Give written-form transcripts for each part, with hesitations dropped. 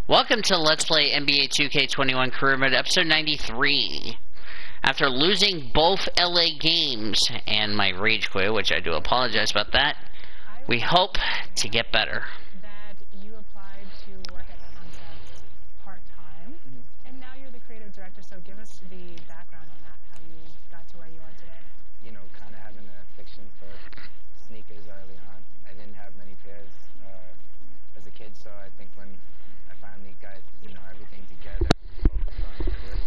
Welcome to Let's Play NBA 2K21 Career Mode Episode 93. After losing both LA games and my rage quit, which I do apologize about that, we hope to get better. That you applied to work at Concept part-time, and now you're the creative director, so give us the background on that, how you got to where you are today. You know, kind of having an affection for sneakers early on. I didn't have many pairs as a kid, so I think when I finally got, everything together, focused on the career.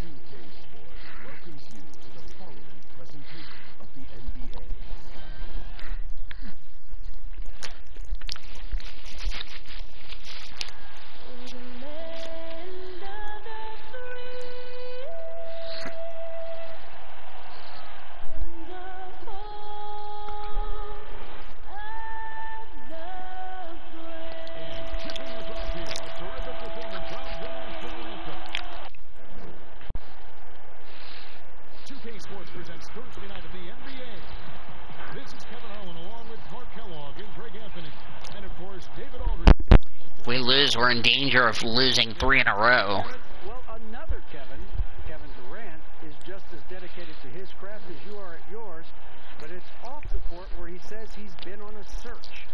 2K Sports welcomes you to the following presentation of the NBA. Sports presents Thursday night of the NBA. This is Kevin Harlan along with Clark Kellogg and Greg Anthony. And of course, David Aldridge. If we lose, we're in danger of losing 3 in a row. Well, another Kevin Durant, is just as dedicated to his craft as you are at yours, but it's off the court where he says he's been on a search,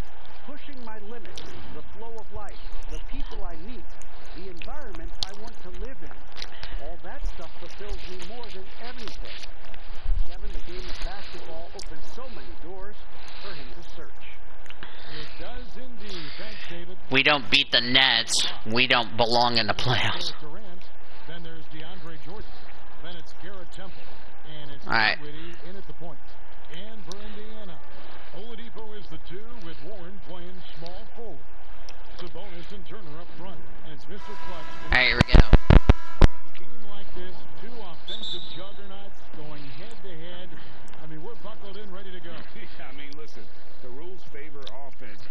pushing my limits, the flow of life, the people I meet, the environment I want to live in. All that stuff fulfills me more than everything. Kevin, the game of basketball opens so many doors for him to search. It does indeed. Thanks, David. We don't beat the Nets, we don't belong in the playoffs. Durant. Then there's DeAndre Jordan. Then it's Garrett Temple. And it's Dinwiddie in at the point. And for Indiana, Oladipo is the 2 with Warren playing small forward. Sabonis and Turner up front. And it's Mr. Clutch. Alright, here we go. Team like this, 2 offensive juggernauts going head-to-head. I mean, we're buckled in, ready to go. I mean, listen, the rules favor offense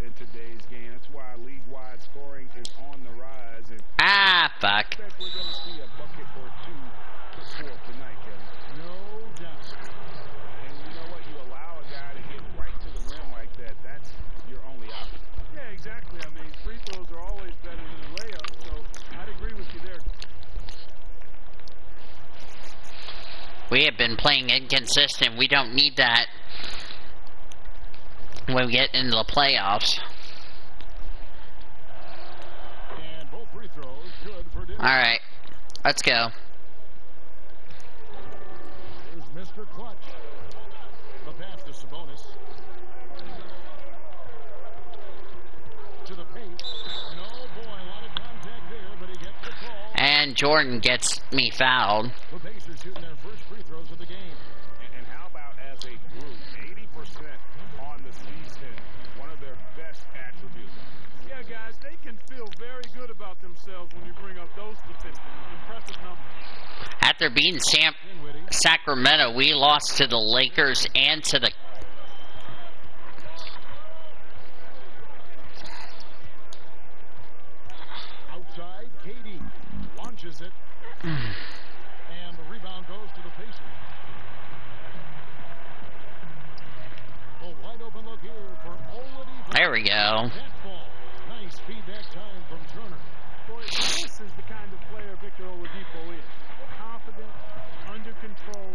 in today's game. That's why league-wide scoring is on the rise. And fuck. I expect we're going to see a bucket or 2 to score tonight, Kevin. No doubt. And you know what? You allow a guy to get right to the rim like that, that's your only option. Yeah, exactly. I mean, free throws are always better than a layup, so I'd agree with you there. We have been playing inconsistent. We don't need that when we get into the playoffs. And both free throws good for Dinwiddie. Alright, let's go. Here's Mr. Clutch. The pass to Sabonis. To the paint. No, boy, a lot of contact there, but he gets the call. And Jordan gets me fouled. The Pacers shooting their first free throws of the game. And how about as a group, 80% on the season, one of their best attributes. Yeah, guys, they can feel very good about themselves when you bring up those statistics. Impressive numbers. After beating Sacramento, we lost to the Lakers and to the... Outside, KD launches it. And the rebound goes to the Pacers. A wide open look here for Oladipo. There we go. That ball. Nice feedback time from Turner. Boy, this is the kind of player Victor Oladipo is. Confident, under control,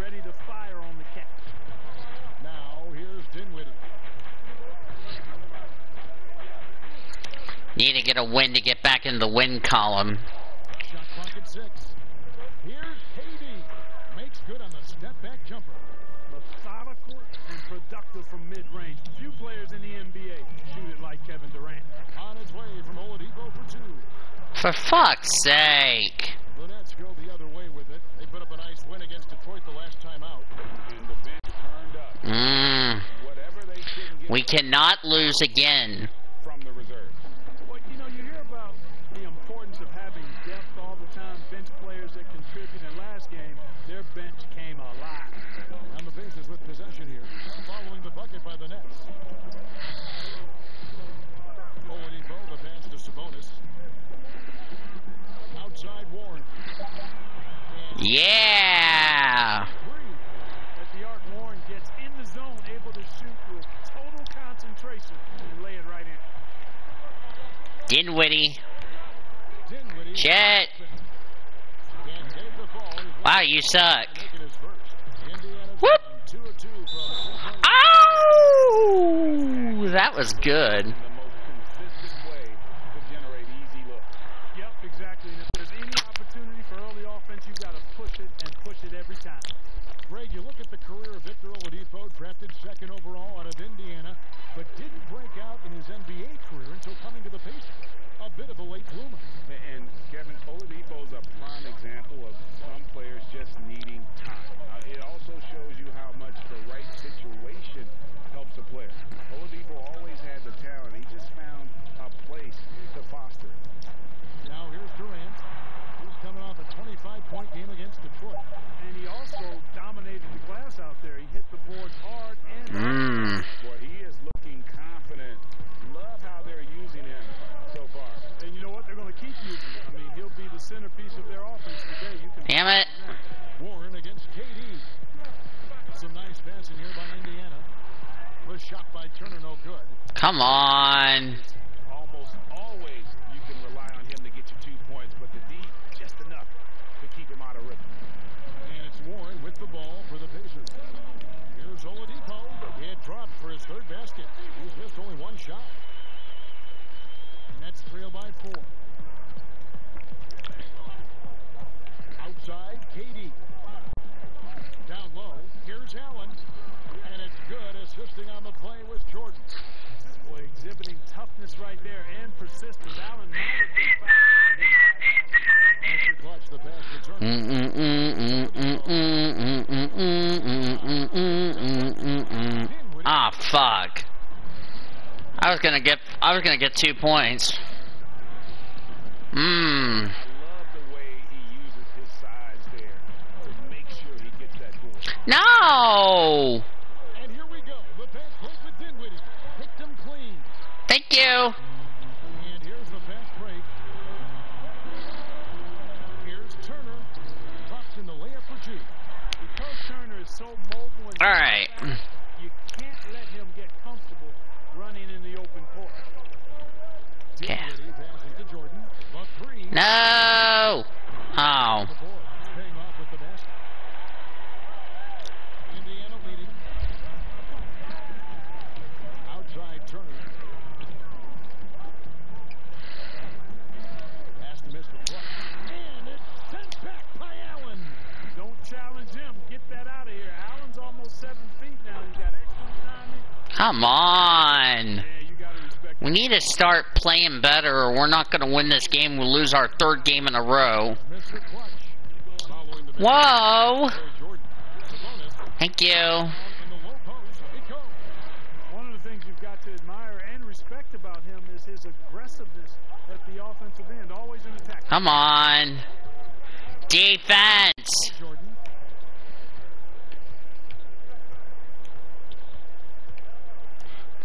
ready to fire on the catch. Now, here's Dinwiddie. Need to get a win to get back in the win column. Shot clock at 6. Here's KD. Makes good on the step-back jumper. Methodical and productive from mid-range. Few players in the NBA shoot it like Kevin Durant. On its way from Oladipo for 2. For fuck's sake. The Nets go the other way with it. They put up a nice win against Detroit the last time out. And the bench turned up. Whatever they couldn't get We cannot lose again. from the reserves. Well, you hear about the importance of having depth all the time, bench players that contribute. In last game, their bench came alive. And the Pacers with possession here, following the bucket by the Nets. Oladipo, the pass to Sabonis. Outside Warren. Yeah! At the arc, Warren gets in the zone, able to shoot with total concentration. Dinwiddie. Dinwiddie. Shit. Can't get it to fall. Wow, you suck. Making his first. Indiana's Whoop. 2 of 2 from Oh, that was good. The most consistent way to generate easy looks. Yep, exactly. And if there's any opportunity for early offense, you've got to push it and push it every time. Greg, you look at the career of Victor Oladipo, drafted 2nd overall out of Indiana, but didn't break out in his NBA career until coming to the Pacers. A bit of a late bloomer. And Kevin, Oladipo's a prime example of some players just needing time. It also shows you how much the right situation helps a player. Oladipo always had the talent. He just found a place to foster it. Now here's Durant, who's coming off a 25-point game against Detroit. And he also dominated the glass out there. He hit the boards hard and Boy, he is looking confident. Love how they're using him so far. And you know what? They're going to keep using him. I mean, he'll be the centerpiece of their offense today. You can Damn it. Warren against KD. Some nice passing here by Indiana. Was shot by Turner, no good. Come on. Almost always you can rely on him to get you 2 points, but the D, just enough to keep him out of rhythm. And it's Warren with the ball for the Pacers. Here's Oladipo. It dropped for his 3rd basket. He's missed only 1 shot. Nets trail by 4. Outside, KD. Down low, here's Allen. And it's good. Assisting on the play was Jordan. Boy, exhibiting toughness right there and persistence. Allen might have been fouled on that inside Mr. Clutch, the pass return. Ah, fuck. I was gonna get 2 points. I love the way he uses his size there to make sure he gets that goal. No! And here we go. The pass break with Dinwiddie. Picked him clean. Thank you. And here's the fast break. Here's Turner. Drops in the layup for 2. Because Turner is so mobile and Alright. you can't let him get comfortable running in the open court. Okay. Dinwiddie passes to Jordan. The 3. No! Oh. The board. Paying off with the basket. Indiana leading. Outside Turner. Pass to Mr. Clutch. And it's sent back by Allen. Don't challenge him. Get that out of here. Allen's almost 7 feet now. He's got excellent timing. Come on. Yeah, you got to respect We need to start playing better or we're not going to win this game. We'll lose our 3rd game in a row. Mr. Clutch. Following the Whoa! Jordan. Sabonis. Thank you. In the low post. It goes. One of the things you've got to admire and respect about him is his aggressiveness at the offensive end. Always in attack. Come on. Defense. Jordan.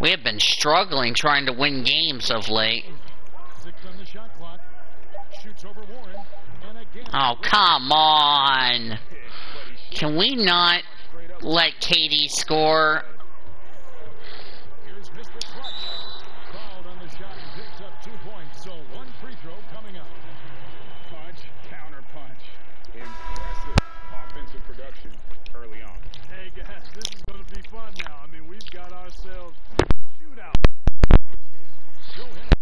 We have been struggling trying to win games of late. 6 on the shot clock. Shoots over Warren. And again. Oh, come on. Can we not let KD score? Here's Mr. Clutch. Fouled on the shot and picks up 2 points. So 1 free throw coming up. Punch, counter punch. Impressive offensive production early on. Hey, guys, this is going to be fun now. I mean, we've got ourselves a shootout. Joe Hennick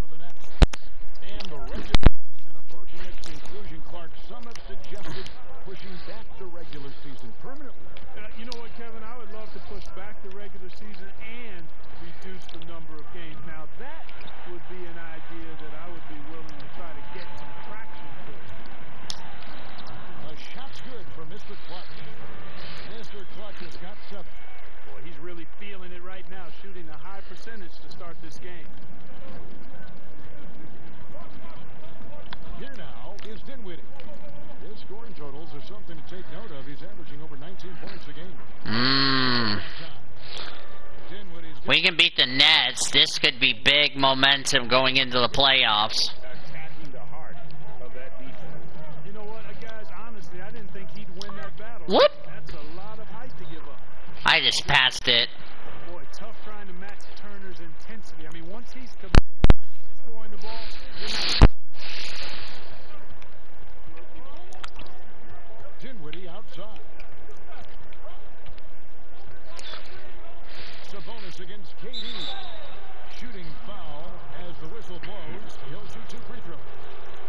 for the Nets. And the regular season approaching its conclusion. Clark, some have suggested pushing back the regular season permanently. You know what, Kevin? I would love to push back the regular season and reduce the number of games. Now, that would be an idea that I would be willing to try to get some traction to. A shot's good for Mr. Clutch. Mr. Clutch has got 7. Boy, he's really feeling it right now, shooting a high percentage to start this game. Here now is Dinwiddie. His scoring totals are something to take note of. He's averaging over 19 points a game. We can beat the Nets. This could be big momentum going into the playoffs. Attacking the heart of that defense. You know what, guys? Honestly, I didn't think he'd win that battle. Whoop! That's a lot of height to give up. I just passed it. Boy, tough trying to match Turner's intensity. I mean, once he's committed, throwing the ball. Dinwiddie outside. Sabonis against KD. Shooting foul as the whistle blows. He'll shoot 2 free throws.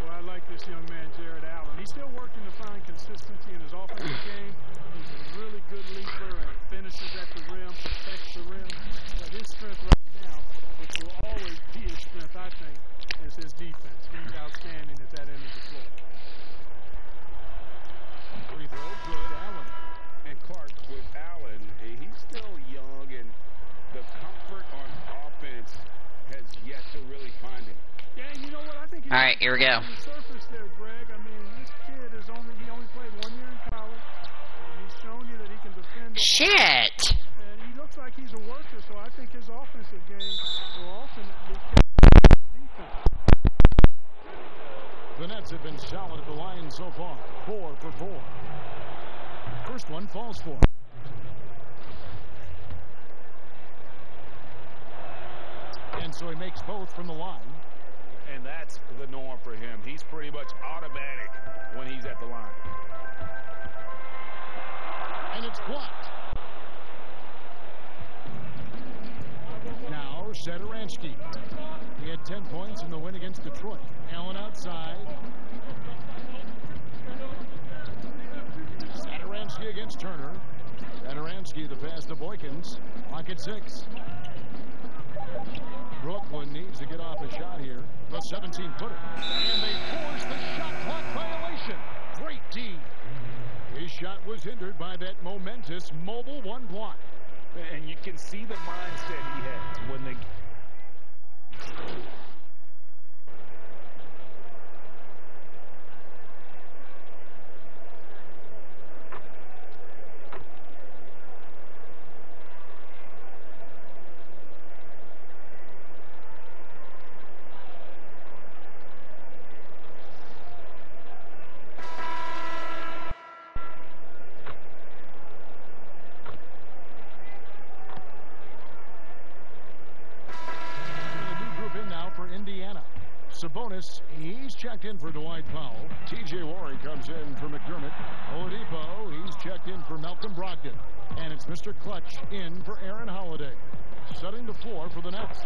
Well, I like this young man, Jared Allen. He's still working to find consistency in his offensive game. He's a really good leaper and finishes at the rim, protects the rim. But his strength right now, which will always be his strength, I think, is his defense. He's outstanding at that end of the floor. Free throw, good. Allen. And Clark, with Allen, he's still young, and the comfort on offense has yet to really find him. Yeah, you know what? I think All right, here we go. on the surface there, Greg. I mean, this kid is only played 1 year in college. And he's shown you that he can defend. Shit! And he looks like he's a worker, so I think his offensive game will ultimately catch defense. The Nets have been solid at the line so far. 4 for 4. First one falls for. And so he makes both from the line. And that's the norm for him. He's pretty much automatic when he's at the line. And it's blocked. Now, Sadaransky. He had 10 points in the win against Detroit. Allen outside. Sadaransky against Turner. Sadaransky, the pass to Boykins. Clock at 6. Brooklyn needs to get off a shot here. The 17-footer. And they force the shot clock violation. Great D. His shot was hindered by that momentous mobile 1 block. And you can see the mindset he has when they... Sabonis, he's checked in for Dwight Powell. T.J. Warren comes in for McDermott. Oladipo, he's checked in for Malcolm Brogdon. And it's Mr. Clutch in for Aaron Holiday. Setting the floor for the Nets.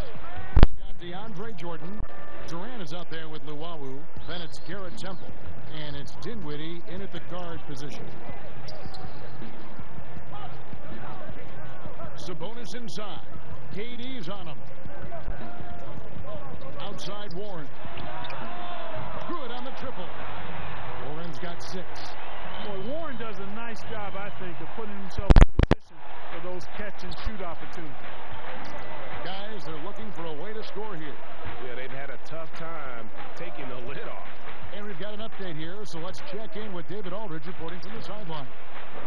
We've got DeAndre Jordan. Durant is out there with Luwawu. Then it's Garrett Temple. And it's Dinwiddie in at the guard position. Sabonis inside. KD's on him. Outside Warren. Good on the triple. Warren's got 6. Boy, Warren does a nice job, I think, of putting himself in position for those catch-and-shoot opportunities. Guys, they're looking for a way to score here. Yeah, they've had a tough time taking the lid off. And we've got an update here, so let's check in with David Aldridge reporting from the sideline.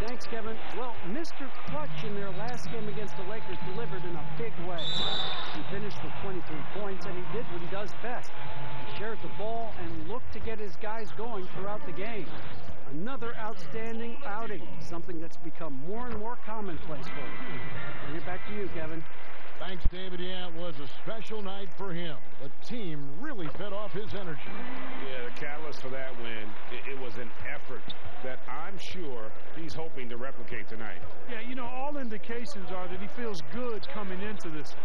Thanks, Kevin. Well, Mr. Clutch in their last game against the Lakers delivered in a big way. He finished with 23 points, and he did what he does best. He shared the ball and looked to get his guys going throughout the game. Another outstanding outing, something that's become more and more commonplace for him. Bring it back to you, Kevin. Thanks, David. Yeah, it was a special night for him. The team really fed off his energy. Yeah, the catalyst for that win, it was an effort that I'm sure he's hoping to replicate tonight. Yeah, you know, all indications are that he feels good coming into this.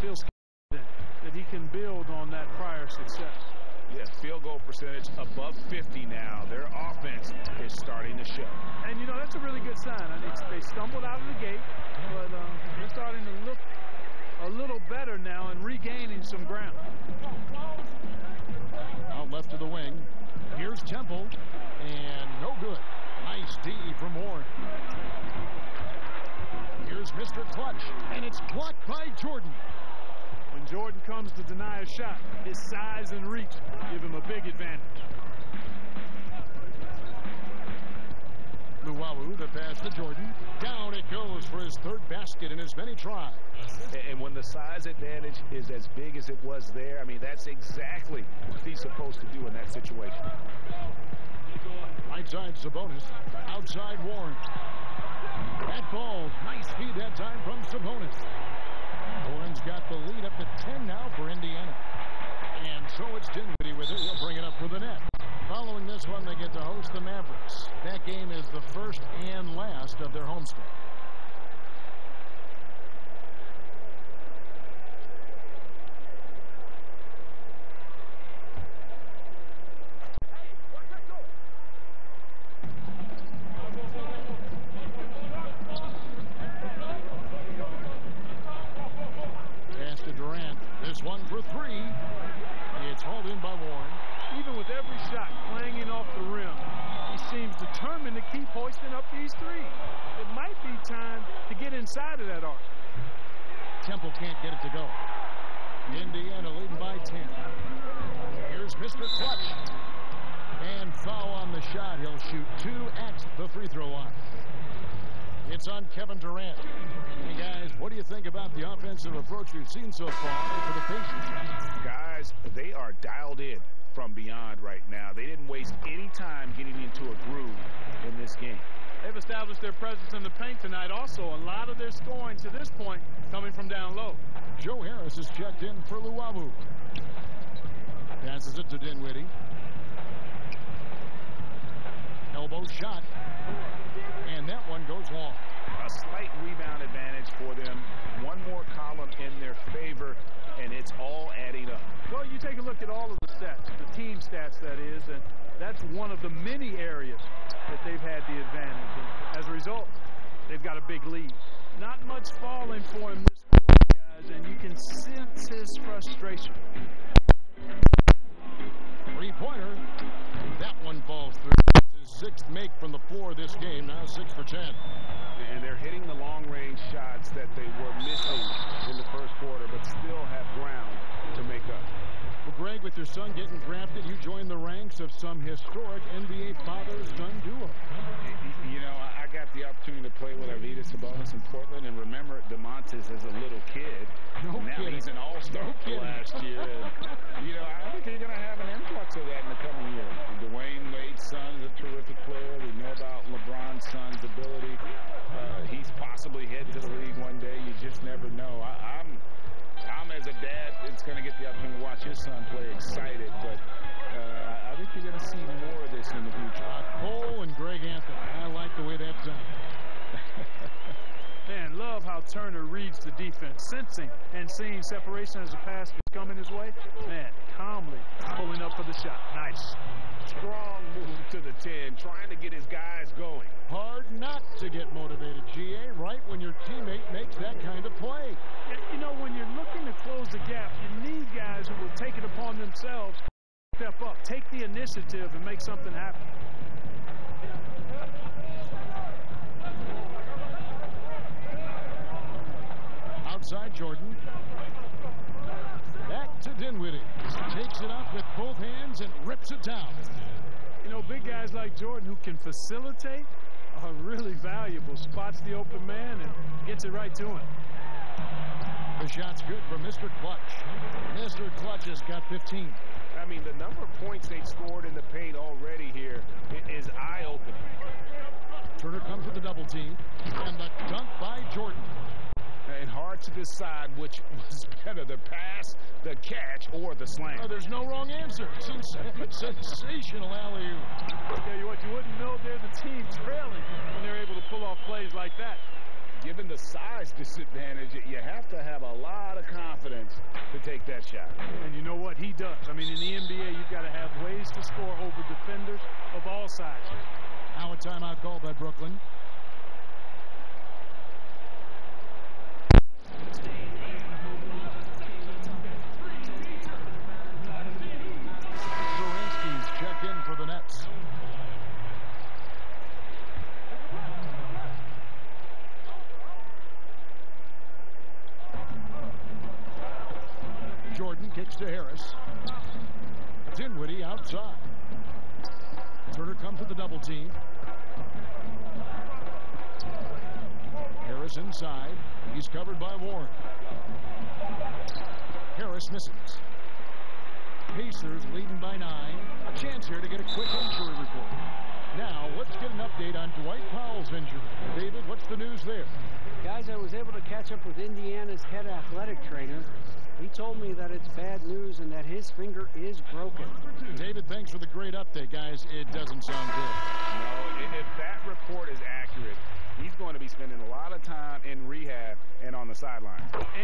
Feels confident that he can build on that prior success. Yes, field goal percentage above 50 now. Their offense is starting to show. And, you know, that's a really good sign. I mean, they stumbled out of the gate, but they're starting to look a little better now and regaining some ground. Out left to the wing. Here's Temple, and no good. Nice D from Warren. Here's Mr. Clutch, and it's blocked by Jordan. When Jordan comes to deny a shot, his size and reach give him a big advantage. Luwawu, the pass to Jordan. Down it goes for his 3rd basket in as many tries. And when the size advantage is as big as it was there, I mean, that's exactly what he's supposed to do in that situation. Right side Sabonis. Outside Warren. That ball, nice feed that time from Sabonis. Warren's got the lead up to 10 now for Indiana. And so it's Dinwiddie with it. He'll bring it up for the net. Following this one, they get to host the Mavericks. That game is the first and last of their homestand. Pass to Durant. This one for three. It's hauled in by Warren. Even with every shot clanging off the rim, he seems determined to keep hoisting up these threes. It might be time to get inside of that arc. Temple can't get it to go. Indiana leading by 10. Here's Mr. Clutch. And foul on the shot. He'll shoot two at the free throw line. It's on Kevin Durant. Hey, guys, what do you think about the offensive approach we've seen so far for the Pacers? Guys, they are dialed in from beyond right now. They didn't waste any time getting into a groove in this game. They've established their presence in the paint tonight. Also, a lot of their scoring to this point coming from down low. Joe Harris is checked in for Luawu. Passes it to Dinwiddie. Elbow shot. And that one goes long. A slight rebound advantage for them. One more column in their favor, and it's all adding up. Well, you take a look at all of the stats, the team stats that is, and that's one of the many areas that they've had the advantage. And as a result, they've got a big lead. Not much falling for him this quarter, guys, and you can sense his frustration. Three-pointer. That one falls through. His sixth make from the floor this game, now 6 for 10. And they're hitting the long-range shots that they were missing in the first quarter, but still have ground to make up. Well, Greg, with your son getting drafted, you joined the ranks of some historic NBA father-son duo. You know, I got the opportunity to play with Arvydas Sabonis in Portland, and remember DeMontis as a little kid. No now kidding. He's an all-star last year. And, you know, I think they're going to have an influx of that in the coming year. Dwayne Wade's son is a terrific player. We know about LeBron's son's ability. He's possibly heading to the league one day. You just never know. I'm as a dad, it's going to get the opportunity to watch his son play excited, but I think you're going to see more of this in the future. Cole and Greg Anthony. I like the way that sounds. Man, love how Turner reads the defense, sensing and seeing separation as the pass is coming his way. Man, calmly pulling up for the shot. Nice. Strong move to the 10, trying to get his guys going. Hard not to get motivated, GA, right when your teammate makes that kind of play. You know, when you're looking to close the gap, you need guys who will take it upon themselves, step up, take the initiative, and make something happen. Outside Jordan. Back to Dinwiddie. Takes it up with both hands and rips it down. You know, big guys like Jordan who can facilitate are really valuable. Spots the open man and gets it right to him. The shot's good for Mr. Clutch. Mr. Clutch has got 15. I mean, the number of points they've scored in the paint already here is eye-opening. Turner comes with the double team. And the dunk by Jordan. And hard to decide which was better, the pass, the catch, or the slam. Oh, there's no wrong answer. Sensational alley-oop. I'll tell you what, you wouldn't know they're the team trailing when they're able to pull off plays like that. Given the size disadvantage, you have to have a lot of confidence to take that shot. And you know what? He does. I mean, in the NBA, you've got to have ways to score over defenders of all sizes. Now a timeout called by Brooklyn. Zorinsky's checked in for the Nets. Jordan kicks to Harris. Dinwiddie outside. Turner comes with the double team. Harris inside. He's covered by Warren. Harris misses. Pacers leading by 9. A chance here to get a quick injury report. Now, let's get an update on Dwight Powell's injury. David, what's the news there? Guys, I was able to catch up with Indiana's head athletic trainer. He told me that it's bad news and that his finger is broken. David, thanks for the great update, guys. It doesn't sound good. No, if that report is accurate, he's going to be spending a lot of time in rehab and on the sideline.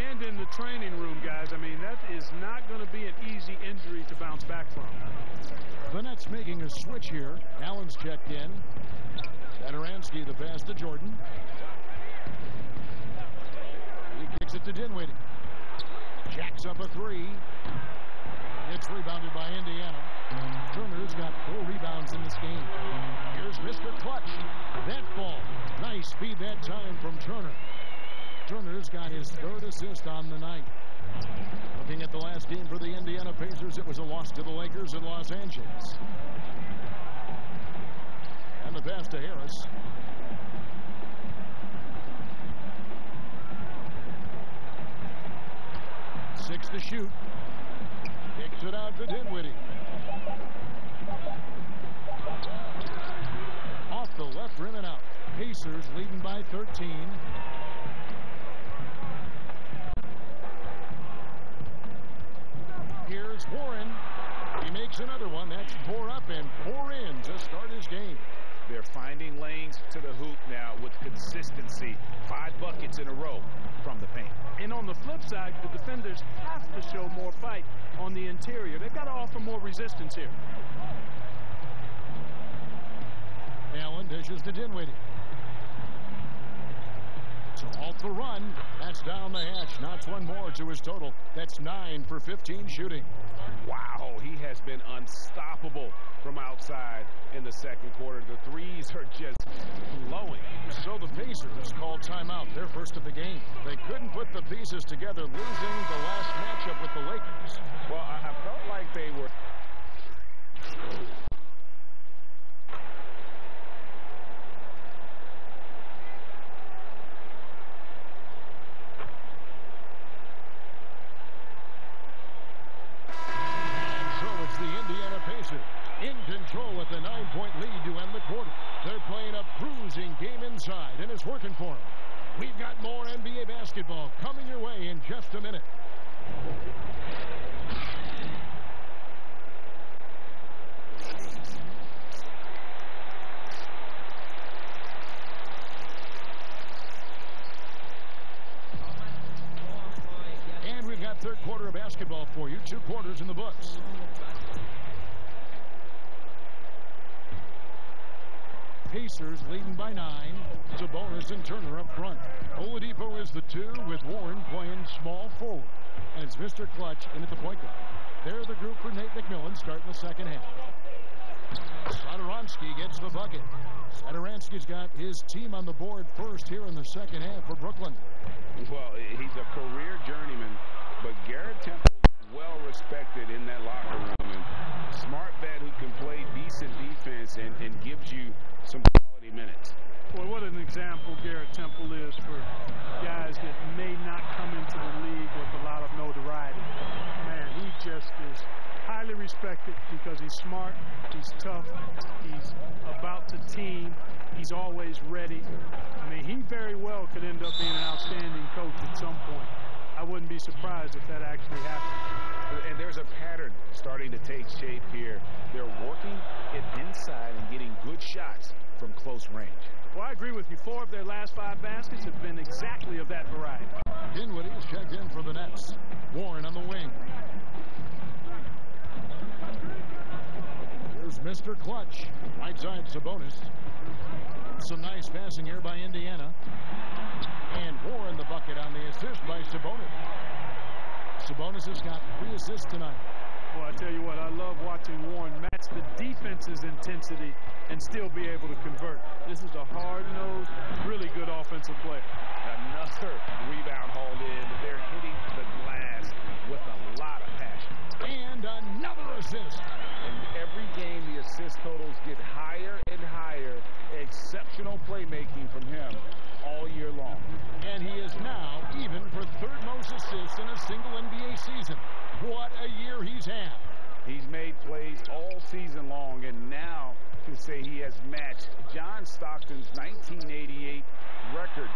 And in the training room, guys. I mean, that is not going to be an easy injury to bounce back from. The Nets making a switch here. Allen's checked in. Saturansky, the pass to Jordan. He kicks it to Dinwiddie. Jacks up a three. It's rebounded by Indiana. Turner's got 4 rebounds in this game. Here's Mr. Clutch. That ball. Nice speed that time from Turner. Turner's got his 3rd assist on the night. Looking at the last game for the Indiana Pacers, it was a loss to the Lakers in Los Angeles. And the pass to Harris. Six to shoot. Kicks it out to Dinwiddie. Off the left rim and out. Pacers leading by 13. Here's Warren. He makes another one. That's 4 up and 4 in to start his game. They're finding lanes to the hoop now with consistency. 5 buckets in a row from the paint. And on the flip side, the defenders have to show more fight on the interior. They've got to offer more resistance here. Allen dishes to Dinwiddie. So off the run. That's down the hatch. Knocks one more to his total. That's 9 for 15 shooting. Wow, he has been unstoppable from outside in the second quarter. The threes are just flowing. So the Pacers called timeout, their first of the game. They couldn't put the pieces together, losing the last matchup with the Lakers. Well, I felt like they were... In control with a 9-point lead to end the quarter. They're playing a bruising game inside, and it's working for them. We've got more NBA basketball coming your way in just a minute. And we've got third quarter of basketball for you. 2 quarters in the books. Pacers leading by 9. Sabonis and Turner up front. Oladipo is the 2 with Warren playing small forward. And it's Mr. Clutch in at the point guard. They're the group for Nate McMillan starting the second half. Saturansky gets the bucket. Saturansky's got his team on the board first here in the second half for Brooklyn. Well, he's a career journeyman, but Garrett Temple well respected in that locker room. And smart vet who can play decent defense and gives you some quality minutes. Boy, what an example Garrett Temple is for guys that may not come into the league with a lot of notoriety. Man, he just is highly respected because he's smart, he's tough, he's about the team, he's always ready. I mean, he very well could end up being an outstanding coach at some point. I wouldn't be surprised if that actually happened. And there's a pattern starting to take shape here. They're working it inside and getting good shots from close range. Well, I agree with you. 4 of their last 5 baskets have been exactly of that variety. Dinwiddie is checked in for the Nets. Warren on the wing. Here's Mr. Clutch. Right side, Sabonis. Some nice passing here by Indiana. And Warren the bucket on the assist by Sabonis. Sabonis has got 3 assists tonight. Well, I tell you what, I love watching Warren match the defense's intensity and still be able to convert. This is a hard-nosed, really good offensive player. Another rebound hauled in. They're hitting the glass with a lot of passion. And another assist. In every game, the assist totals get higher and higher. Exceptional playmaking from him all year long. And he is now even for 3rd most assists in a single NBA season. What a year he's had. He's made plays all season long, and now to say he has matched John Stockton's 1988 record,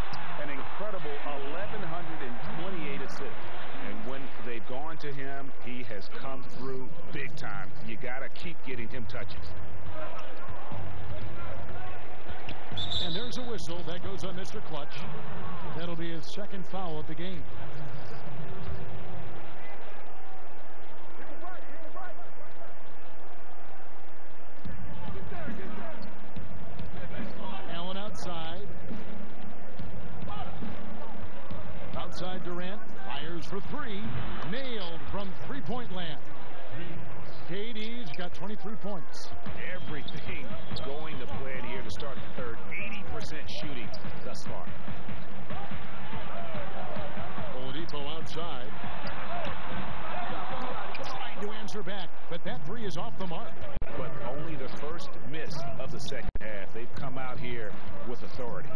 an incredible 1,128 assists. And when they've gone on to him. He has come through big time. You got to keep getting him touches. And there's a whistle that goes on Mr. Clutch. That'll be his second foul of the game. Allen outside. Outside Durant. Fires for three. Nailed from three-point land. KD's got 23 points. Everything going to plan here to start the third. 80% shooting thus far. Oladipo outside. Trying to answer back, but that three is off the mark. But only the first miss of the second half. They've come out here with authority.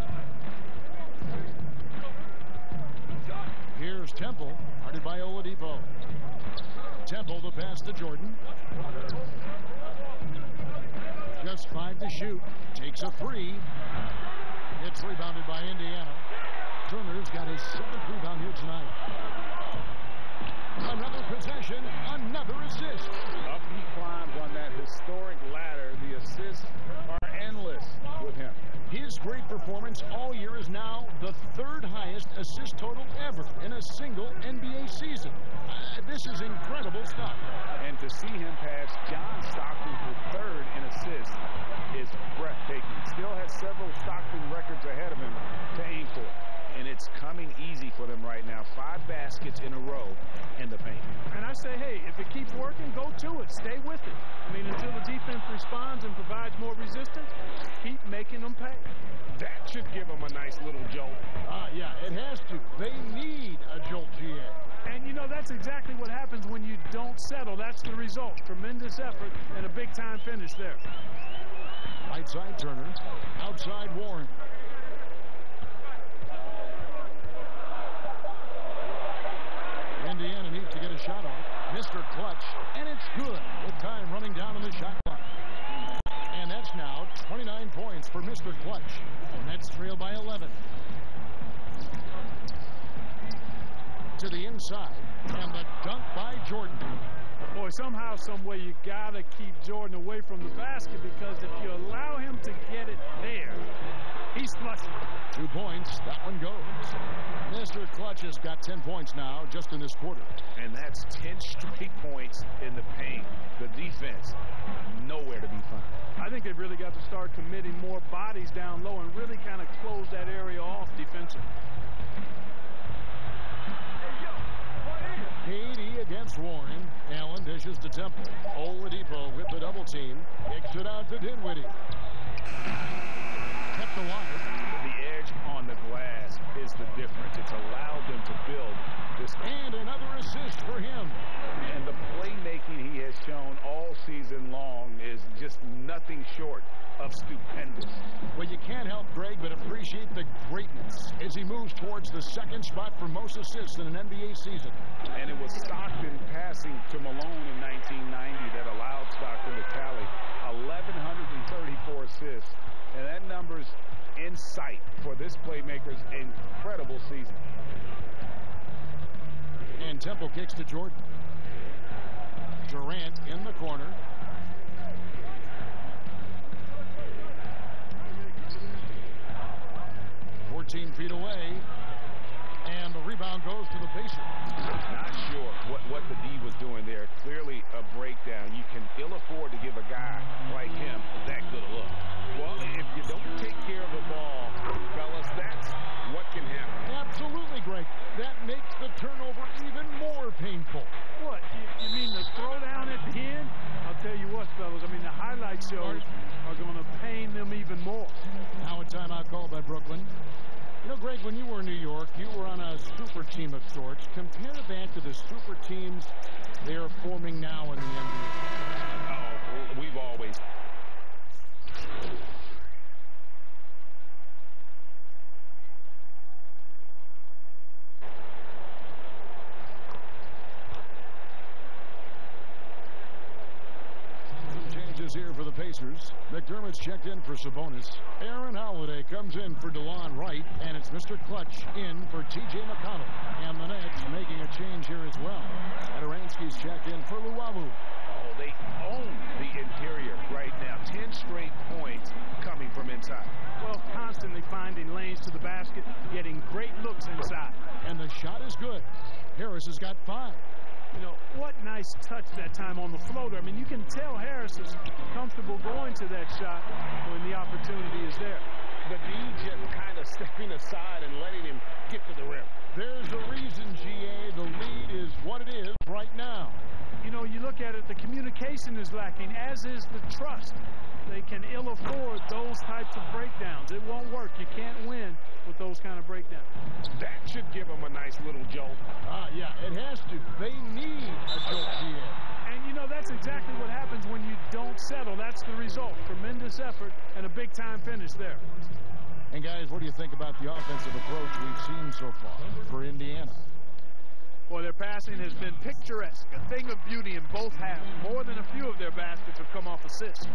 Here's Temple, guarded by Oladipo. Temple to pass to Jordan. Just 5 to shoot. Takes a three. It's rebounded by Indiana. Turner's got his 7th rebound here tonight. Another possession, another assist. Up he climbs on that historic ladder. The assists are endless with him. His great performance all year is now the 3rd highest assist total ever in a single NBA season. This is incredible stuff. And to see him pass John Stockton for 3rd in assists is breathtaking. Still has several Stockton records ahead of him to aim for. And it's coming easy for them right now. 5 baskets in a row in the paint. And I say, hey, if it keeps working, go to it. Stay with it. I mean, until the defense responds and provides more resistance, keep making them pay. That should give them a nice little jolt. Yeah, it has to. They need a jolt, GA. And, you know, that's exactly what happens when you don't settle. That's the result. Tremendous effort and a big-time finish there. Right side Turner. Outside Warren. Indiana needs to get a shot off. Mr. Clutch, and it's good with time running down on the shot clock. And that's now 29 points for Mr. Clutch. And that's trailed by 11. To the inside, and the dunk by Jordan. Boy, somehow, some way, you got to keep Jordan away from the basket, because if you allow him to get it there, he's flushing. 2 points. That one goes. Mr. Clutch has got 10 points now just in this quarter. And that's 10 straight points in the paint. The defense, nowhere to be found. I think they've really got to start committing more bodies down low and really kind of close that area off defensively. KD against Warren. Allen dishes to Temple. Oladipo with the double team. Kicks it out to Dinwiddie. Kept alive. The edge on the glass is the difference. It's allowed them to build this. And another assist for him. And the playmaking he has shown all season long is just nothing short of stupendous. Well, you can't help, Greg, but appreciate the greatness as he moves towards the 2nd spot for most assists in an NBA season. And it was Stockton passing to Malone in 1990 that allowed Stockton to tally 1,134 assists. And that number's in sight for this playmaker's incredible season. And Temple kicks to Jordan. Durant in the corner. Feet away, and the rebound goes to the Pacers. Not sure what the D was doing there. Clearly a breakdown. You can ill afford to give a guy like him that good a look. Well, if you don't take care of the ball, fellas, that's what can happen. Absolutely, Greg. That makes the turnover even more painful. What, you mean the throwdown at the end? I'll tell you what, fellas, I mean, the highlight shows are going to pain them even more. Now a timeout called by Brooklyn. You know, Greg, when you were in New York, you were on a super team of sorts. Compare that to the super teams they are forming now in the NBA. Oh, we've always... changes here for the Pacers. McDermott's checked in for Sabonis. Aaron Holiday comes in for DeLon Wright. And it's Mr. Clutch in for T.J. McConnell. And the Nets making a change here as well. Adoransky's checked in for Luwawu. Oh, they own the interior right now. 10 straight points coming from inside. Well, constantly finding lanes to the basket, getting great looks inside. And the shot is good. Harris has got 5. You know, what nice touch that time on the floater. I mean, you can tell Harris is comfortable going to that shot when the opportunity is there. The D just kind of stepping aside and letting him get to the rim. There's a reason, GA. The lead is what it is right now. You know, you look at it, the communication is lacking, as is the trust. They can ill afford those types of breakdowns. It won't work. You can't win with those kind of breakdowns. That should give them a nice little jolt. Yeah, it has to. They need a jolt, GA. And, you know, that's exactly what happens when you don't settle. That's the result. Tremendous effort and a big-time finish there. And, guys, what do you think about the offensive approach we've seen so far for Indiana? Boy, their passing has been picturesque, a thing of beauty in both halves. More than a few of their baskets have come off assists.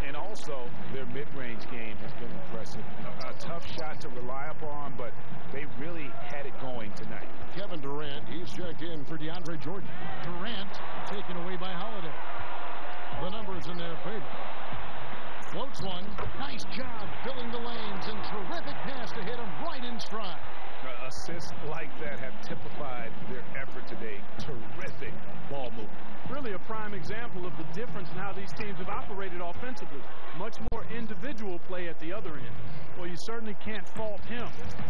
And also, their mid-range game has been impressive. A tough shot to rely upon, but they really had it going tonight. Kevin Durant, he's checked in for DeAndre Jordan. Durant taken away by Holiday. The numbers in their favor. Floats one. Nice job filling the lanes, and terrific pass to hit him right in stride. Assists like that have typified their effort today. Terrific ball movement. Really a prime example of the difference in how these teams have operated offensively. Much more individual play at the other end. Well, you certainly can't fault him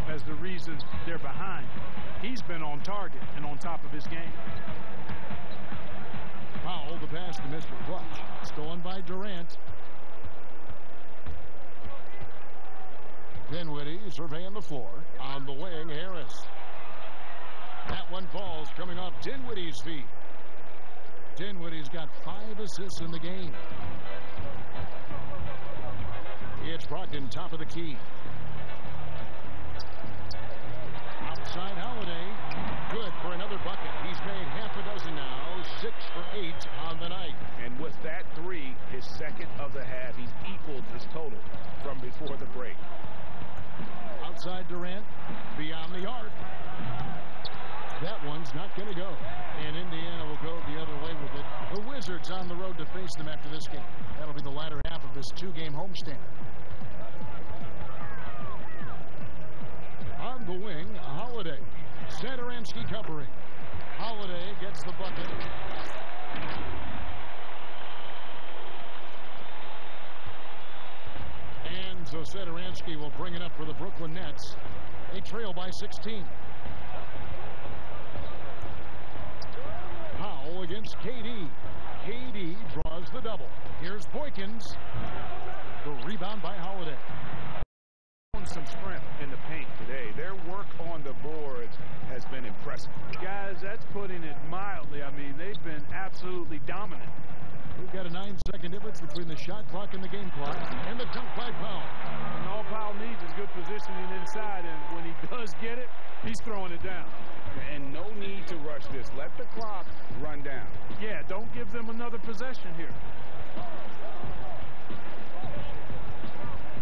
as the reason they're behind. He's been on target and on top of his game. Powell, the pass to Mr. Clutch. Stolen by Durant. Dinwiddie surveying the floor. On the wing, Harris. That one falls coming off Dinwiddie's feet. Dinwiddie's got 5 assists in the game. It's Brogdon, top of the key. Outside Holiday. Good for another bucket. He's made half a dozen now. 6 for 8 on the night. And with that 3, his second of the half, he's equaled his total from before the break. Outside Durant, beyond the arc. That one's not going to go. And Indiana will go the other way with it. The Wizards on the road to face them after this game. That'll be the latter half of this 2-game homestand. On the wing, Holiday. Satoransky covering. Holiday gets the bucket. And so Satoransky will bring it up for the Brooklyn Nets. They trail by 16. Powell against KD. KD draws the double. Here's Boykins. The rebound by Holiday. Some strength in the paint today. Their work on the boards has been impressive. Guys, that's putting it mildly. I mean, they've been absolutely dominant. We've got a 9-second difference between the shot clock and the game clock, and the dunk by Powell. And all Powell needs is good positioning inside, and when he does get it, he's throwing it down. And no need to rush this. Let the clock run down. Yeah, don't give them another possession here.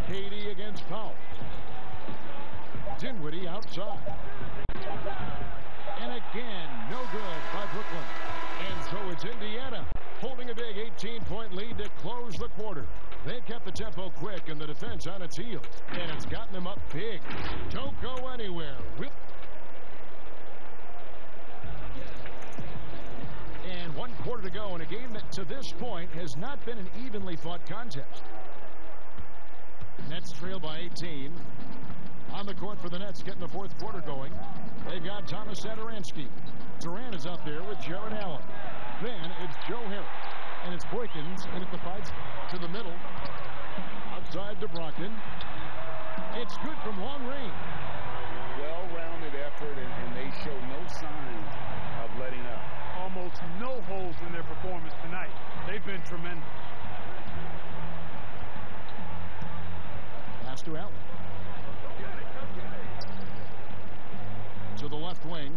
KD against Powell. Dinwiddie outside. And again, no good by Brooklyn. And so it's Indiana holding a big 18-point lead to close the quarter. They kept the tempo quick and the defense on its heels. And it's gotten them up big. Don't go anywhere. And 1 quarter to go in a game that to this point has not been an evenly fought contest. Nets trail by 18. On the court for the Nets, getting the 4th quarter going. They've got Thomas Satoransky. Durant is out there with Jared Allen. Then it's Joe Harris. And it's Boykins in at the fight to the middle. Outside to Brogdon. It's good from long range. Well-rounded effort, and they show no signs of letting up. Almost no holes in their performance tonight. They've been tremendous. Pass to Allen. To the left wing.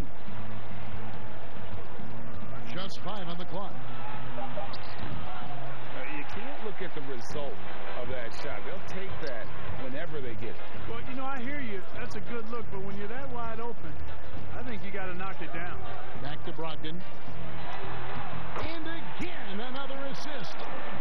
Just 5 on the clock. You can't look at the result of that shot. They'll take that whenever they get it. Well, you know, I hear you. That's a good look, but when you're that wide open, I think you got to knock it down. Back to Brogdon. And again, another assist.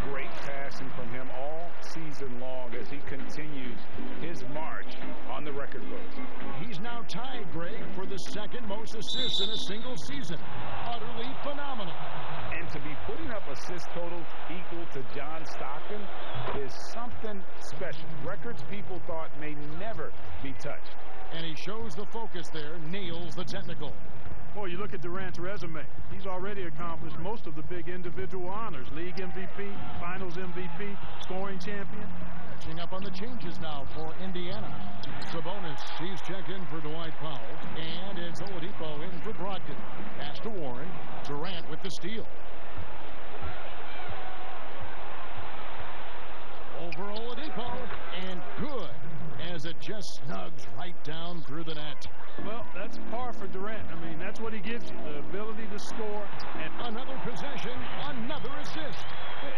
Great passing from him all season long as he continues his march on the record book. He's now tied, Greg, for the second most assists in a single season. Utterly phenomenal. And to be putting up assist totals equal to John Stockton is something special. Records people thought may never be touched. And he shows the focus there, nails the technical. Boy, you look at Durant's resume. He's already accomplished most of the big individual honors. League MVP, Finals MVP, scoring champion. Catching up on the changes now for Indiana. Sabonis, he's checked in for Dwight Powell. And it's Oladipo in for Brogdon. Pass to Warren. Durant with the steal. Over Oladipo. And good, as it just snugs right down through the net. Well, that's par for Durant. I mean, that's what he gives you, the ability to score. And another possession, another assist.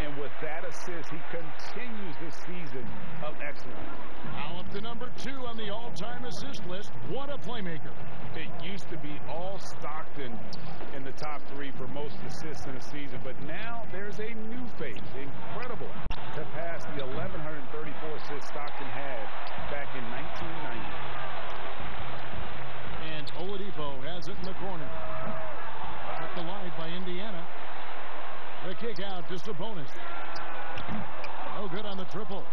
And with that assist, he continues this season of excellence. Now up to number 2 on the all-time assist list. What a playmaker. It used to be all Stockton in the top 3 for most assists in a season, but now there's a new face. Incredible to pass the 1,134 assists Stockton had back in 1990. And Oladipo has it in the corner. At the line by Indiana. The kick out to Sabonis. No good on the triple.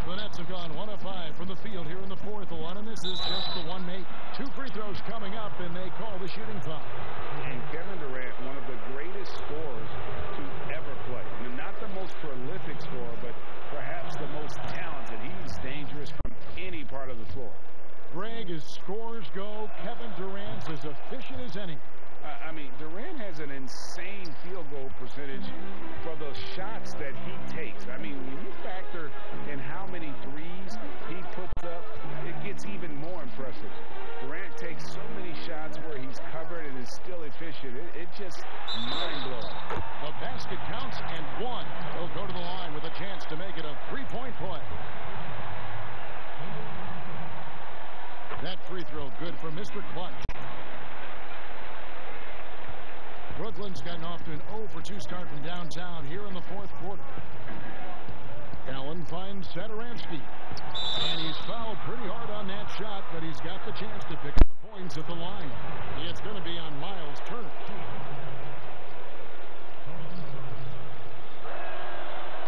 The Nets have gone 1 of 5 from the field here in the fourth one, and this is just the one made. 2 free throws coming up, and they call the shooting foul. And Kevin Durant, one of the greatest scorers to ever play. I mean, not the most prolific scorer, but perhaps the most talented. He's dangerous from any part of the floor. Greg, as scores go, Kevin Durant's as efficient as any. I mean, Durant has an insane field goal percentage for the shots that he takes. I mean, when you factor in how many threes he puts up, it gets even more impressive. Durant takes so many shots where he's covered and is still efficient. It's just mind-blowing. The basket counts, and 1. He'll go to the line with a chance to make it a 3-point play. That free throw good for Mr. Clutch. Brooklyn's gotten off to an 0-for-2 start from downtown here in the fourth quarter. Allen finds Satoransky. And he's fouled pretty hard on that shot, but he's got the chance to pick up the points at the line. It's going to be on Miles Turner.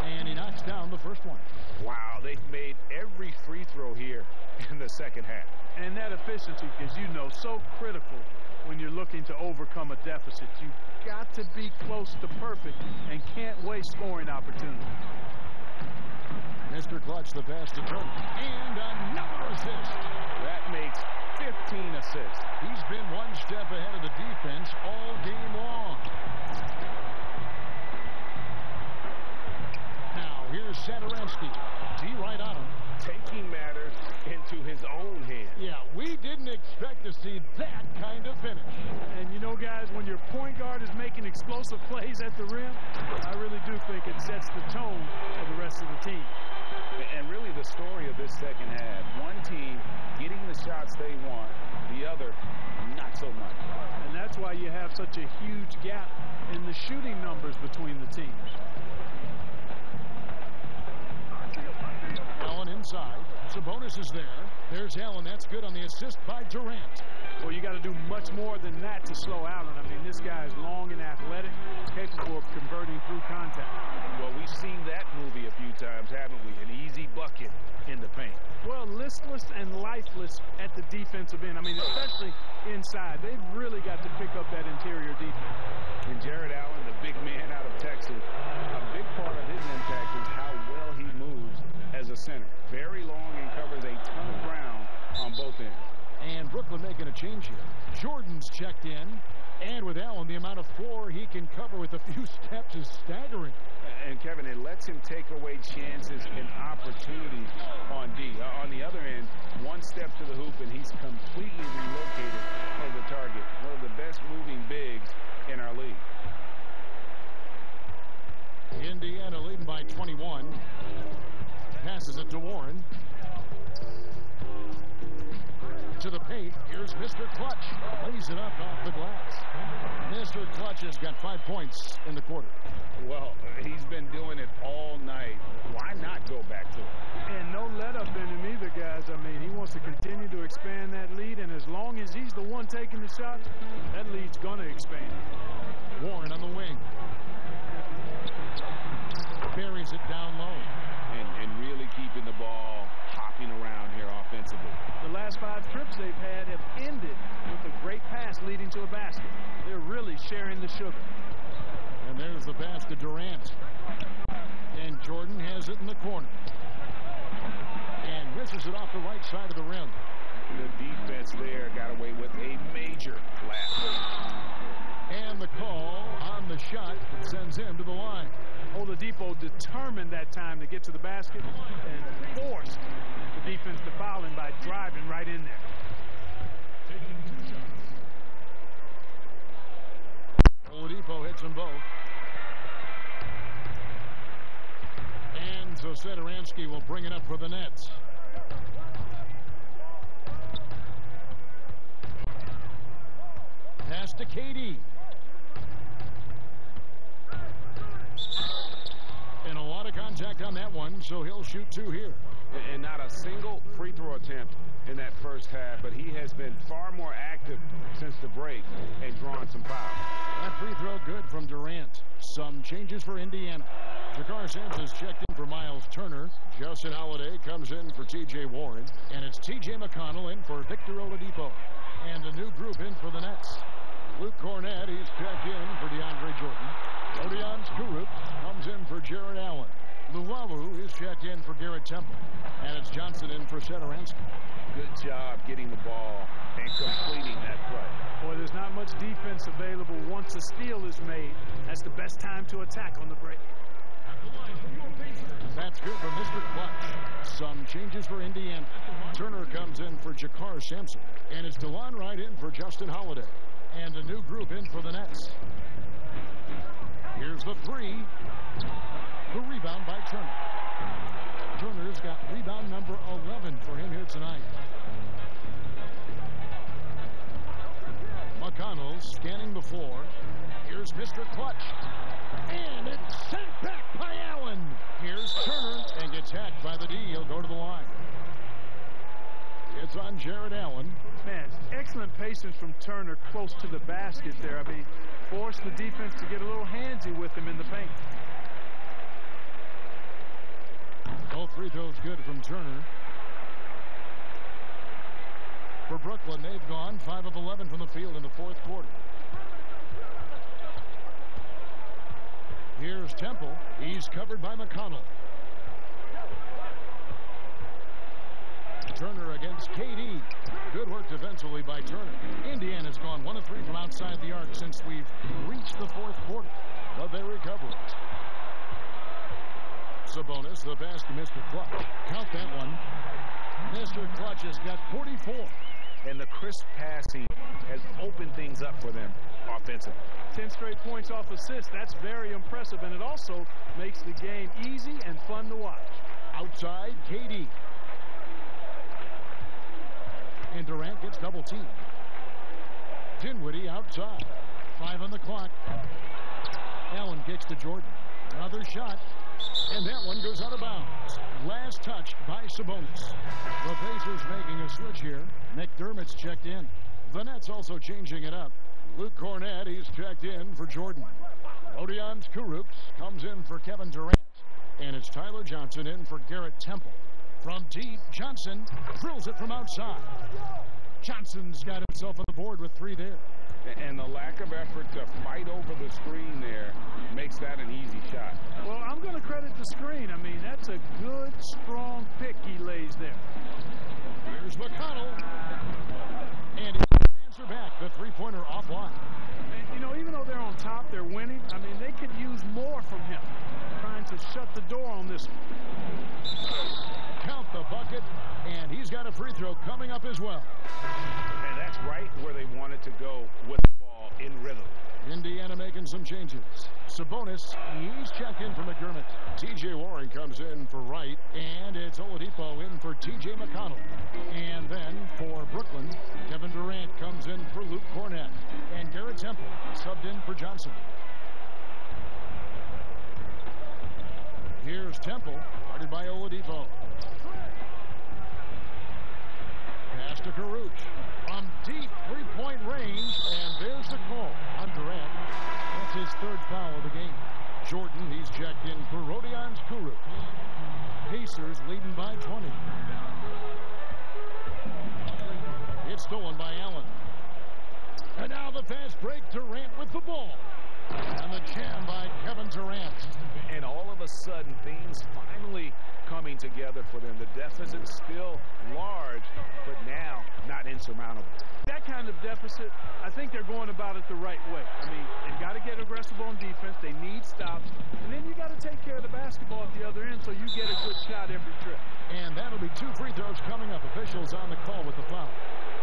And he knocks down the first one. Wow, they've made every free throw here in the second half. And that efficiency, as you know, so critical when you're looking to overcome a deficit. You've got to be close to perfect and can't waste scoring opportunities. Mr. Clutch, the pass to Turner. And another assist. That makes 15 assists. He's been one step ahead of the defense all game long. Now, here's Satoransky. D right on him. Taking matters into his own hands. Yeah, we didn't expect to see that kind of finish. And you know, guys, when your point guard is making explosive plays at the rim, I really do think it sets the tone for the rest of the team. And really the story of this second half, one team getting the shots they want, the other not so much. And that's why you have such a huge gap in the shooting numbers between the teams. Allen inside. Sabonis is there. There's Allen. That's good on the assist by Durant. Well, you got to do much more than that to slow Allen. I mean, this guy is long and athletic, capable of converting through contact. Well, we've seen that movie a few times, haven't we? An easy bucket in the paint. Well, listless and lifeless at the defensive end. I mean, especially inside. They've really got to pick up that interior defense. And Jared Allen, the big man out of Texas, a big part of his impact is how well he moves as a center. Very long and covers a ton of ground on both ends. And Brooklyn making a change here. Jordan's checked in. And with Allen, the amount of floor he can cover with a few steps is staggering. And, Kevin, it lets him take away chances and opportunities on D. On the other end, one step to the hoop, and he's completely relocated as a target. One of the best moving bigs in our league. Indiana leading by 21. Passes it to Warren. To the paint. Here's Mr. Clutch. Lays it up off the glass. Mr. Clutch has got 5 points in the quarter. Well, he's been doing it all night. Why not go back to it? And no let up in him either, guys. I mean, he wants to continue to expand that lead, and as long as he's the one taking the shot, that lead's going to expand. Warren on the wing. Buries it down low. And really keeping the ball hopping around here offensively. The last 5 trips they've had have ended with a great pass leading to a basket. They're really sharing the sugar. And there's the pass to Durant. And Jordan has it in the corner. And misses it off the right side of the rim. The defense there got away with a major flat. And the call on the shot sends him to the line. Oladipo determined that time to get to the basket and forced the defense to foul him by driving right in there. Oladipo hits them both. And so Satoransky will bring it up for the Nets. Pass to KD. And a lot of contact on that one, so he'll shoot 2 here. And not a single free throw attempt in that first half, but he has been far more active since the break and drawn some fouls. That free throw good from Durant. Some changes for Indiana. Jakar Sampson's checked in for Miles Turner. Justin Holiday comes in for T.J. Warren. And it's T.J. McConnell in for Victor Oladipo. And a new group in for the Nets. Luke Cornett, he's checked in for DeAndre Jordan. Odion Kurup comes in for Jared Allen. Luwawu is checked in for Garrett Temple. And it's Johnson in for Satoransky. Good job getting the ball and completing that play. Boy, there's not much defense available once a steal is made. That's the best time to attack on the break. That's good for Mr. Clutch. Some changes for Indiana. Turner comes in for Jakar Sampson. And it's DeLon Wright in for Justin Holiday. And a new group in for the Nets. Here's the 3. The rebound by Turner. Turner's got rebound number 11 for him here tonight. McConnell scanning the floor. Here's Mr. Clutch. And it's sent back by Allen. Here's Turner and gets hacked by the D. He'll go to the line. It's on Jared Allen. Man, excellent patience from Turner close to the basket there. I mean, forced the defense to get a little handsy with him in the paint. Both free throws good from Turner. For Brooklyn, they've gone 5 of 11 from the field in the fourth quarter. Here's Temple. He's covered by McConnell. Turner against KD. Good work defensively by Turner. Indiana's gone 1 of 3 from outside the arc since we've reached the fourth quarter. But they recover it. Sabonis, the pass to Mr. Clutch. Count that one. Mr. Clutch has got 44. And the crisp passing has opened things up for them offensively. 10 straight points off assists. That's very impressive, and it also makes the game easy and fun to watch. Outside, KD. And Durant gets double teamed. Dinwiddie outside. 5 on the clock. Allen kicks to Jordan. Another shot. And that one goes out of bounds. Last touch by Sabonis. The Pacers making a switch here. McDermott's checked in. The Nets also changing it up. Luke Cornett, he's checked in for Jordan. Odion Kurup comes in for Kevin Durant. And it's Tyler Johnson in for Garrett Temple. From deep, Johnson drills it from outside. Johnson's got himself on the board with 3 there. And the lack of effort to fight over the screen there makes that an easy shot. Well, I'm going to credit the screen. I mean, that's a good, strong pick he lays there. Here's McConnell. And he can answer back. The three-pointer offline. And, you know, even though they're on top, they're winning. I mean, they could use more from him. Trying to shut the door on this one. Count the bucket, and he's got a free throw coming up as well. And that's right where they wanted to go with the ball in rhythm. Indiana making some changes. Sabonis, he's checked in for McDermott. T.J. Warren comes in for Wright, and it's Oladipo in for T.J. McConnell. And then for Brooklyn, Kevin Durant comes in for Luke Cornett, and Garrett Temple subbed in for Johnson. Here's Temple, guarded by Oladipo. Pass to Caruth from deep three-point range, and there's the call on Durant. That's his third foul of the game. Jordan, he's checked in for Rodion Kurucs. Pacers leading by 20. It's stolen by Allen. And now the fast break, Durant with the ball. And the jam by Kevin Durant. And all of a sudden, things finally coming together for them. The deficit's still large, but now not insurmountable. That kind of deficit, I think they're going about it the right way. I mean, they've got to get aggressive on defense. They need stops. And then you got to take care of the basketball at the other end so you get a good shot every trip. And that'll be 2 free throws coming up. Officials on the call with the foul.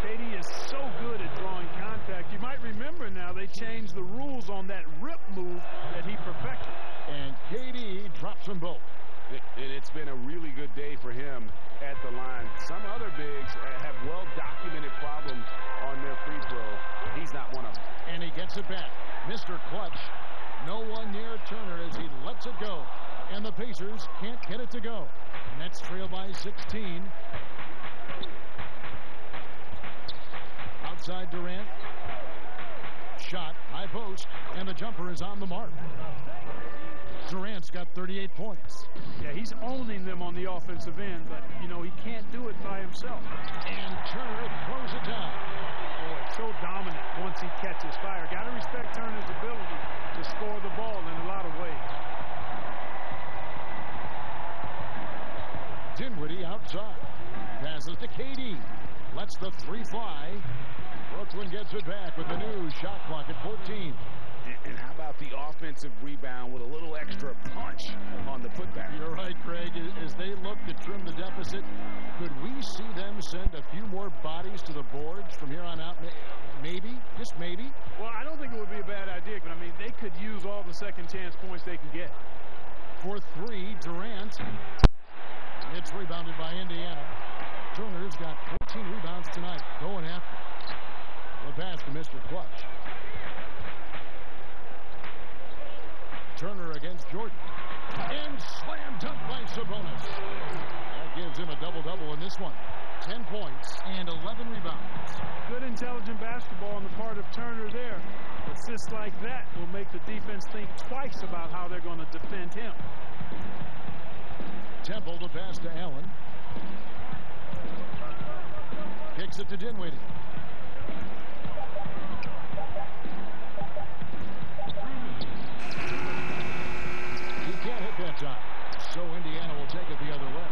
KD is so good at drawing contact. You might remember now they changed the rules on that rip move that he perfected. And KD drops them both. And it's been a really good day for him at the line. Some other bigs have well-documented problems on their free throw. He's not one of them. And he gets it back. Mr. Clutch. No one near Turner as he lets it go. And the Pacers can't get it to go. Nets trail by 16. Outside Durant. Shot, high post, and the jumper is on the mark. Durant's got 38 points. Yeah, he's owning them on the offensive end, but, you know, he can't do it by himself. And Turner throws it down. Boy, so dominant once he catches fire. Got to respect Turner's ability to score the ball in a lot of ways. Dinwiddie outside. Passes to KD. Lets the three fly. Brooklyn gets it back with the new shot clock at 14. And how about the offensive rebound with a little extra punch on the putback? You're right, Craig. As they look to trim the deficit, could we see them send a few more bodies to the boards from here on out? Maybe, just maybe. Well, I don't think it would be a bad idea, but I mean, they could use all the second chance points they can get. For 3, Durant. It's rebounded by Indiana. Turner's got 14 rebounds tonight. Going after. The pass to Mr. Clutch. Turner against Jordan. And slam dunk by Sabonis. That gives him a double-double in this one. 10 points and 11 rebounds. Good intelligent basketball on the part of Turner there. Assists like that will make the defense think twice about how they're going to defend him. Temple to pass to Allen. Kicks it to Dinwiddie. He can't hit that time, so Indiana will take it the other way.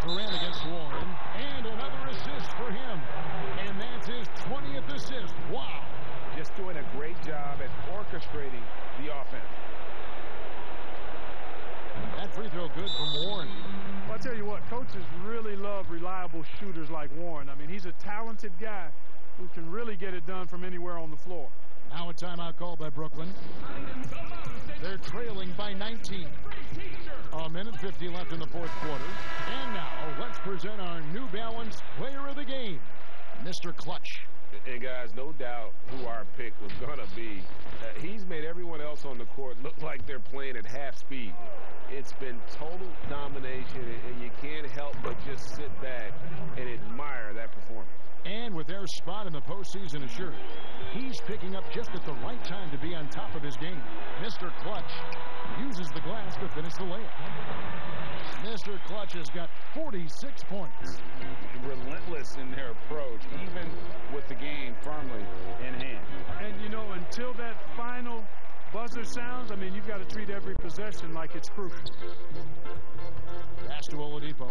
Durant against Warren, and another assist for him. And that's his 20th assist. Wow. Just doing a great job at orchestrating the offense. That free throw good from Warren. Well, I'll tell you what, coaches really love reliable shooters like Warren. I mean, he's a talented guy who can really get it done from anywhere on the floor. Now a timeout called by Brooklyn. They're trailing by 19. A minute 50 left in the fourth quarter. And now let's present our New Balance player of the game, Mr. Clutch. And guys, no doubt who our pick was going to be. He's made everyone else on the court look like they're playing at half speed. It's been total domination, and you can't help but just sit back and admire that performance. And with their spot in the postseason assured, he's picking up just at the right time to be on top of his game. Mr. Clutch uses the glass to finish the layup. Mr. Clutch has got 46 points. Relentless in their approach, even with the game firmly in hand. And, you know, until that final buzzer sounds, I mean, you've got to treat every possession like it's crucial. Pass to Oladipo.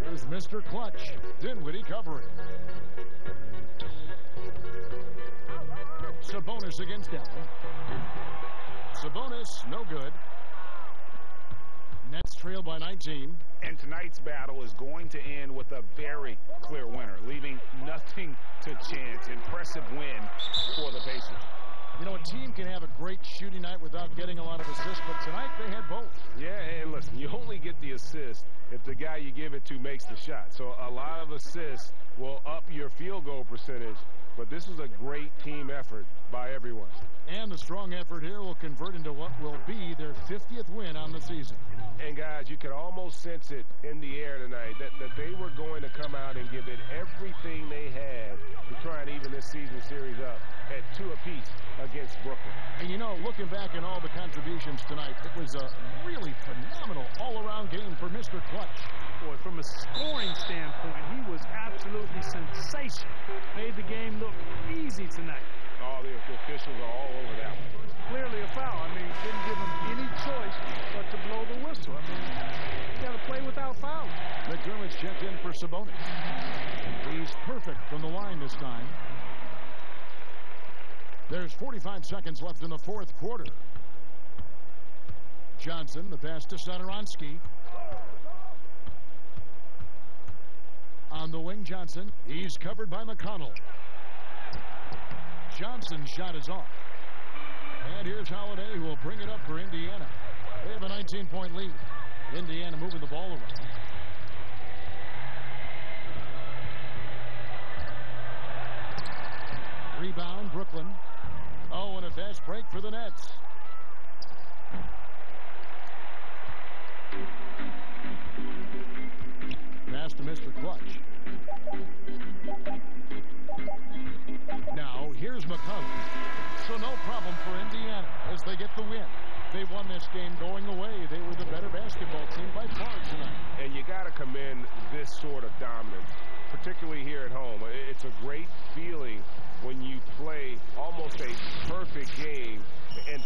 Here's Mr. Clutch. Dinwiddie covering. Sabonis against Allen. Sabonis, no good. Nets trail by 19. And tonight's battle is going to end with a very clear winner, leaving nothing to chance. Impressive win for the Pacers. You know, a team can have a great shooting night without getting a lot of assists, but tonight they had both. Yeah, and listen, you only get the assist if the guy you give it to makes the shot. So a lot of assists will up your field goal percentage, but this was a great team effort by everyone. And the strong effort here will convert into what will be their 50th win on the season. And guys, you could almost sense it in the air tonight that they were going to come out and give it everything they had to try and even this season series up at 2 apiece against Brooklyn. And you know, looking back at all the contributions tonight, it was a really phenomenal all-around game for Mr. Clutch. Boy, from a scoring standpoint, he was absolutely sensational. Made the game look easy tonight. All the officials are all over that one. Clearly a foul. I mean, didn't give him any choice but to blow the whistle. I mean, you got to play without fouling. McDermott's checked in for Sabonis. He's perfect from the line this time. There's 45 seconds left in the fourth quarter. Johnson, the pass to Satoransky. On the wing, Johnson. He's covered by McConnell. Johnson's shot is off. And here's Holiday, who will bring it up for Indiana. They have a 19-point lead. Indiana moving the ball around. Rebound, Brooklyn. Oh, and a fast break for the Nets. Pass to Mr. Clutch. Now, here's McConnell. So no problem for Indiana as they get the win. They won this game going away. They were the better basketball team by far tonight. And you got to commend this sort of dominance, particularly here at home. It's a great feeling when you play almost a perfect game and